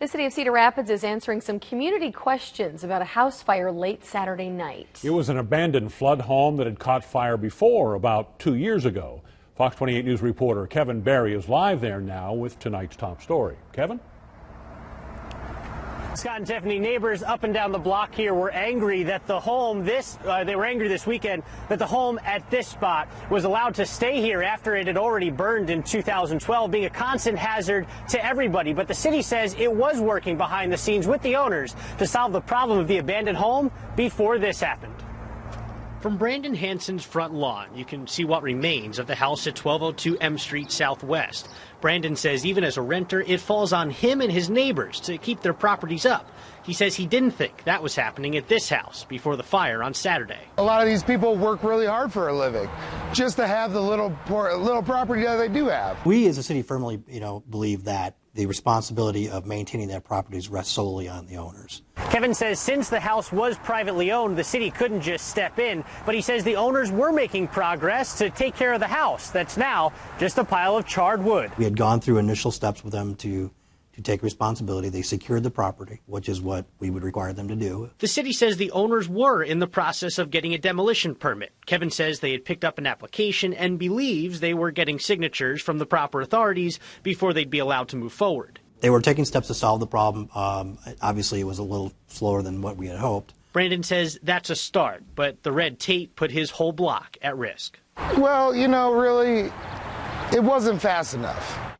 The city of Cedar Rapids is answering some community questions about a house fire late Saturday night. It was an abandoned flood home that had caught fire before about 2 years ago. Fox 28 News reporter Kevin Barry is live there now with tonight's top story. Kevin? Scott and Tiffany, neighbors up and down the block here were angry that the home they were angry this weekend that the home at this spot was allowed to stay here after it had already burned in 2012, being a constant hazard to everybody. But the city says it was working behind the scenes with the owners to solve the problem of the abandoned home before this happened. From Brandon Hansen's front lawn, you can see what remains of the house at 1202 M Street Southwest. Brandon says even as a renter, it falls on him and his neighbors to keep their properties up. He says he didn't think that was happening at this house before the fire on Saturday. A lot of these people work really hard for a living just to have the little property that they do have. We as a city firmly, believe that the responsibility of maintaining their properties rests solely on the owners. Kevin says since the house was privately owned, the city couldn't just step in, but he says the owners were making progress to take care of the house that's now just a pile of charred wood. We had gone through initial steps with them to take responsibility. They secured the property, which is what we would require them to do. The city says the owners were in the process of getting a demolition permit. Kevin says they had picked up an application and believes they were getting signatures from the proper authorities before they'd be allowed to move forward. They were taking steps to solve the problem. Obviously, it was a little slower than what we had hoped. Brandon says that's a start, but the red tape put his whole block at risk. Well, really, it wasn't fast enough.